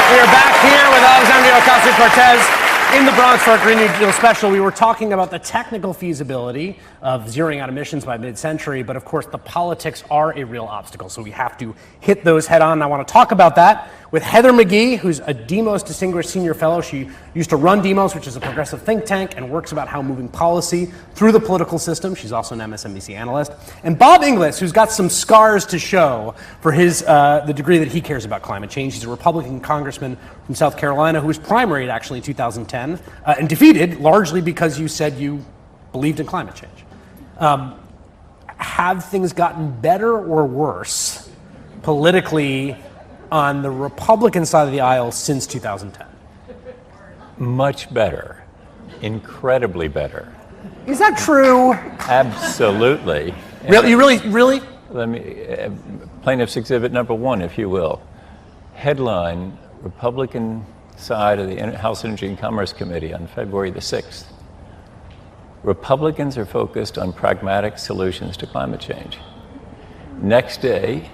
We are back here with Alexandria Ocasio-Cortez in the Bronx for our Green New Deal special. We were talking about the technical feasibility of zeroing out emissions by mid-century, but of course the politics are a real obstacle, so we have to hit those head on. And I want to talk about that with Heather McGhee, who's a Demos Distinguished Senior Fellow. She used to run Demos, which is a progressive think tank, and works about how moving policy through the political system. She's also an MSNBC analyst. And Bob Inglis, who's got some scars to show for his the degree that he cares about climate change. He's a Republican congressman from South Carolina who was primaried actually in 2010 and defeated largely because you said you believed in climate change. Have things gotten better or worse politically on the Republican side of the aisle since 2010? Much better. Incredibly better. Is that true? Absolutely. Really? You really? Let me, plaintiff's exhibit number 1, if you will. Headline, Republican side of the House Energy and Commerce Committee on February the 6th. Republicans are focused on pragmatic solutions to climate change. Next day,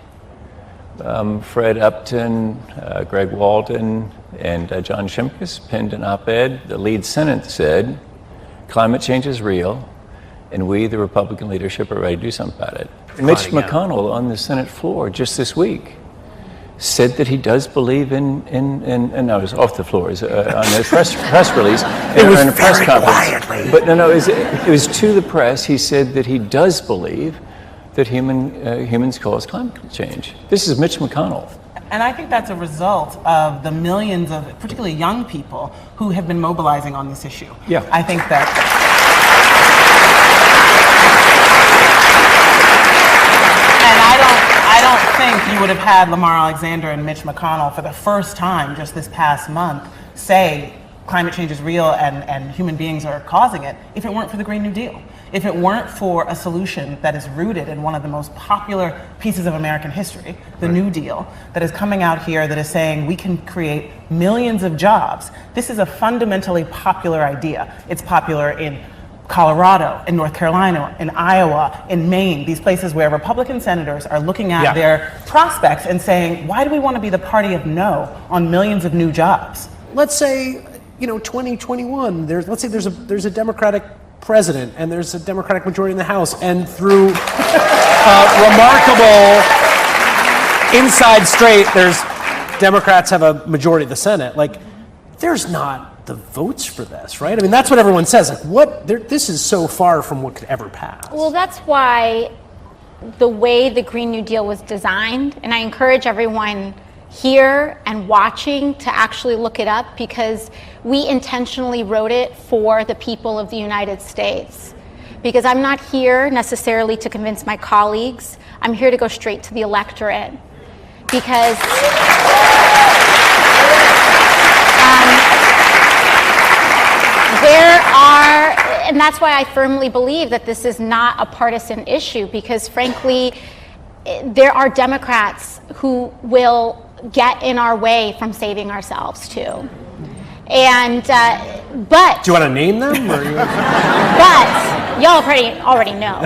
Fred Upton, Greg Walden, and John Shimkus penned an op-ed. The lead Senate said, climate change is real, and we, the Republican leadership, are ready to do something about it. Mitch McConnell on the Senate floor just this week said that he does believe in and no, it was off the floor, on the press release, it was in a press very conference. Quietly. But it was to the press. He said that he does believe that humans cause climate change. This is Mitch McConnell. And I think that's a result of the millions of, particularly young people, who have been mobilizing on this issue. Yeah. I think that. And I don't think you would have had Lamar Alexander and Mitch McConnell for the first time just this past month say climate change is real and human beings are causing it if it weren't for the Green New Deal. If it weren't for a solution that is rooted in one of the most popular pieces of American history, the New Deal, that is coming out here that is saying we can create millions of jobs. This is a fundamentally popular idea. It's popular in Colorado, in North Carolina, in Iowa, in Maine, these places where Republican senators are looking at their prospects and saying, why do we want to be the party of no on millions of new jobs? Let's say, 2021, let's say there's a Democratic president and there's a Democratic majority in the House, and through remarkable inside straight, there's Democrats have a majority of the Senate. Like, there's not the votes for this, right? I mean, that's what everyone says. Like, this is so far from what could ever pass. Well, that's why the way the Green New Deal was designed, and I encourage everyone here and watching to actually look it up, because we intentionally wrote it for the people of the United States. Because I'm not here necessarily to convince my colleagues. I'm here to go straight to the electorate. Because and that's why I firmly believe that this is not a partisan issue, because frankly, there are Democrats who will get in our way from saving ourselves too. And but do you want to name them? Or but y'all already know.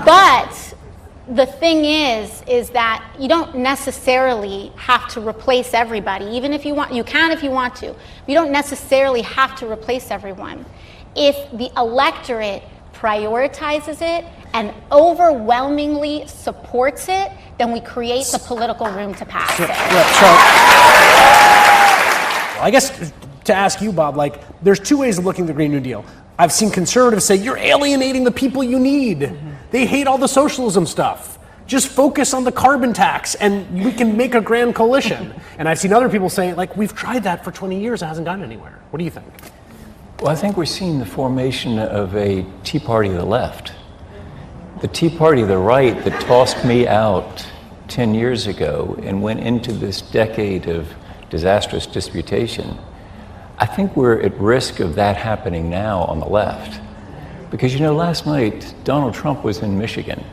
But the thing is that you don't necessarily have to replace everybody. Even if you want, you can if you want to. You don't necessarily have to replace everyone. If the electorate prioritizes it and overwhelmingly supports it, then we create the political room to pass it. So, I guess to ask you, Bob, there's two ways of looking at the Green New Deal. I've seen conservatives say, you're alienating the people you need. Mm-hmm. They hate all the socialism stuff. Just focus on the carbon tax and we can make a grand coalition. And I've seen other people say, we've tried that for 20 years, it hasn't gotten anywhere. What do you think? Well, I think we're seeing the formation of a Tea Party of the left. The Tea Party of the right that tossed me out 10 years ago and went into this decade of disastrous disputation. I think we're at risk of that happening now on the left. Because last night, Donald Trump was in Michigan.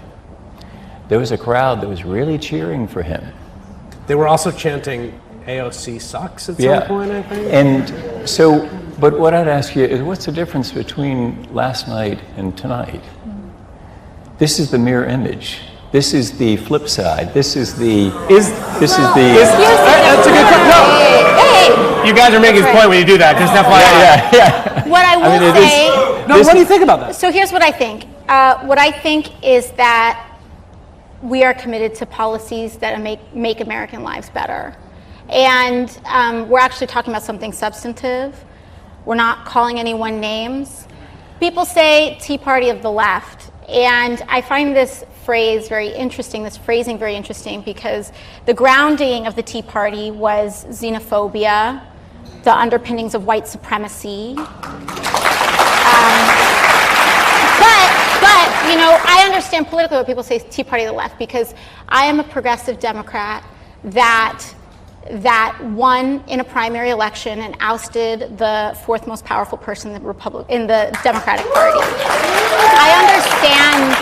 There was a crowd that was really cheering for him. They were also chanting AOC sucks at some point, I think. And so, but what I'd ask you is, what's the difference between last night and tonight? This is the mirror image. This is the flip side. This is the. That's a good question. No. guys are making his point when you do that. Just FYI. What I will mean, say. No, what do you think about that? So here's what I think. What I think is that we are committed to policies that make American lives better. And we're actually talking about something substantive. We're not calling anyone names. People say Tea Party of the left. And I find this phrase very interesting, this phrasing very interesting, because the grounding of the Tea Party was xenophobia, the underpinnings of white supremacy. But you know, I understand politically what people say Tea Party of the left, because I am a progressive Democrat that won in a primary election and ousted the fourth most powerful person in the Democratic Party. I understand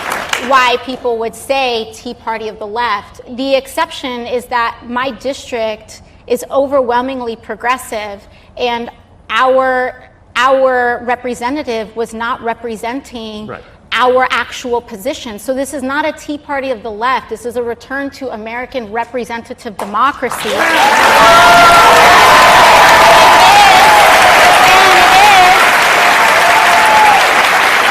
why people would say Tea Party of the left. The exception is that my district is overwhelmingly progressive, and our representative was not representing our actual position. So this is not a Tea Party of the left. This is a return to American representative democracy.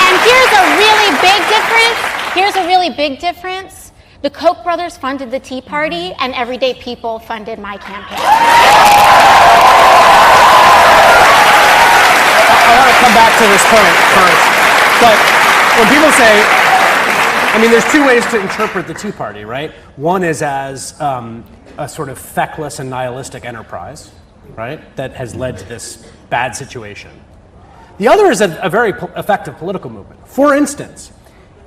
And here's a really big difference. Here's a really big difference. The Koch brothers funded the Tea Party, and everyday people funded my campaign. I want to come back to this point first, but when people say, I mean, there's two ways to interpret the Tea Party, right? One is as a sort of feckless and nihilistic enterprise, right, that has led to this bad situation. The other is a very effective political movement. For instance,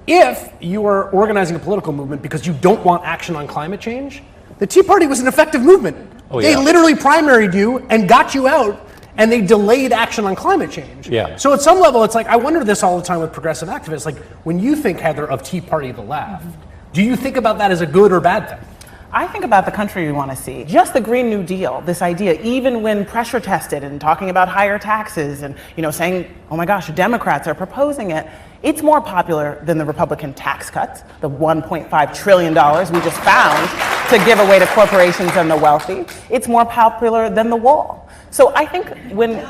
if you are organizing a political movement because you don't want action on climate change, the Tea Party was an effective movement. They literally primaried you and got you out, and they delayed action on climate change. So at some level, it's like, I wonder this all the time with progressive activists, like, when you think, Heather, of Tea Party of the left, do you think about that as a good or bad thing? I think about the country we want to see. Just the Green New Deal, this idea, even when pressure tested and talking about higher taxes and, you know, saying, oh my gosh, Democrats are proposing it, it's more popular than the Republican tax cuts, the $1.5 trillion we just found to give away to corporations and the wealthy. It's more popular than the wall. So I think when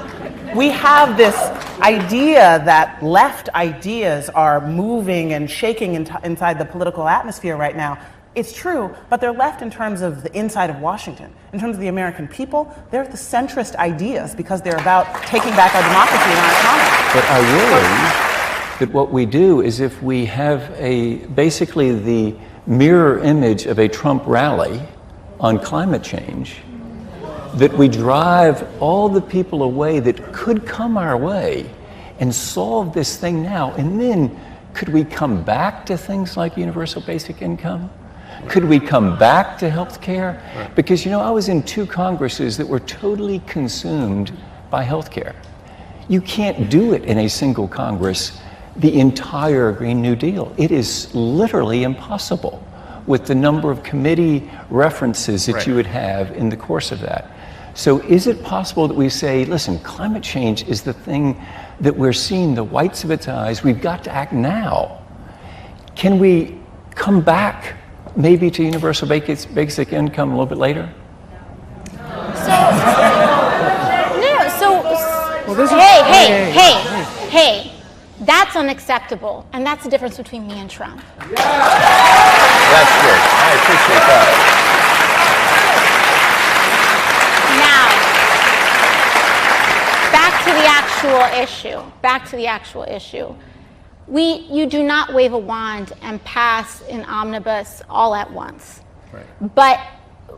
we have this idea that left ideas are moving and shaking inside the political atmosphere right now, it's true, but they're left in terms of the inside of Washington. In terms of the American people, they're the centrist ideas because they're about taking back our democracy and our economy. But I worry that what we do is if we have basically the mirror image of a Trump rally on climate change, that we drive all the people away that could come our way and solve this thing now. And then could we come back to things like universal basic income? Could we come back to health care? Because, you know, I was in 2 Congresses that were totally consumed by health care. You can't do it in a single Congress, the entire Green New Deal. It is literally impossible with the number of committee references that you would have in the course of that. So is it possible that we say, listen, climate change is the thing that we're seeing the whites of its eyes, we've got to act now. Can we come back maybe to universal basic income a little bit later? Hey, that's unacceptable, and that's the difference between me and Trump. That's good. I appreciate that. Back to the actual issue. You do not wave a wand and pass an omnibus all at once. But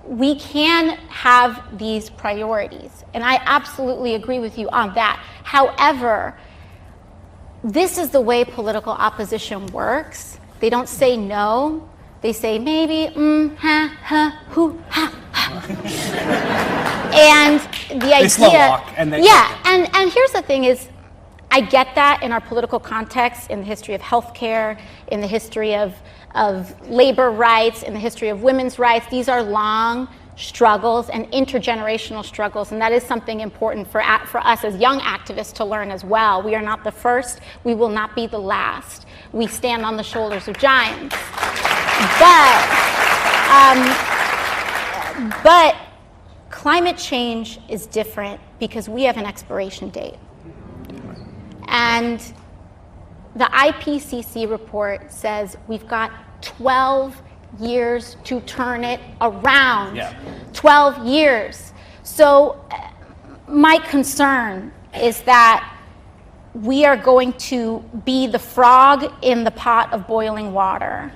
we can have these priorities, and I absolutely agree with you on that. However, this is the way political opposition works. They don't say no, they say maybe, ha, ha, hoo, ha, ha. And the idea, they slow walk, and and here's the thing is, I get that in our political context, in the history of healthcare, in the history of labor rights, in the history of women's rights. These are long struggles and intergenerational struggles, and that is something important for us as young activists to learn as well. We are not the first, we will not be the last. We stand on the shoulders of giants. But Climate change is different because we have an expiration date. And the IPCC report says we've got 12 years to turn it around. Yeah. 12 years. So my concern is that we are going to be the frog in the pot of boiling water.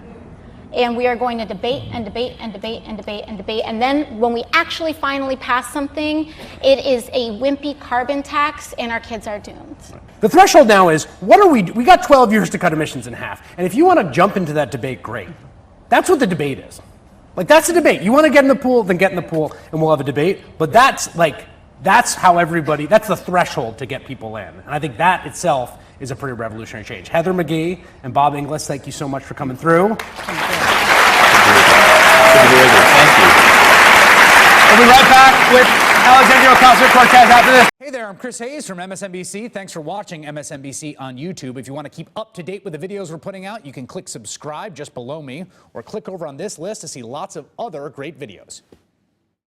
And we are going to debate and debate and debate and debate and debate. And then when we actually finally pass something, it is a wimpy carbon tax and our kids are doomed. The threshold now is, we got 12 years to cut emissions in half. And if you want to jump into that debate, great. That's what the debate is. Like, that's the debate. You want to get in the pool, then get in the pool and we'll have a debate. But that's how everybody, that's the threshold to get people in. And I think that itself is a pretty revolutionary change. Heather McGhee and Bob Inglis, thank you so much for coming through. Thank you. We'll be right back with Alexandria Ocasio-Cortez after this. Hey there, I'm Chris Hayes from MSNBC. Thanks for watching MSNBC on YouTube. If you want to keep up to date with the videos we're putting out, you can click subscribe just below me or click over on this list to see lots of other great videos.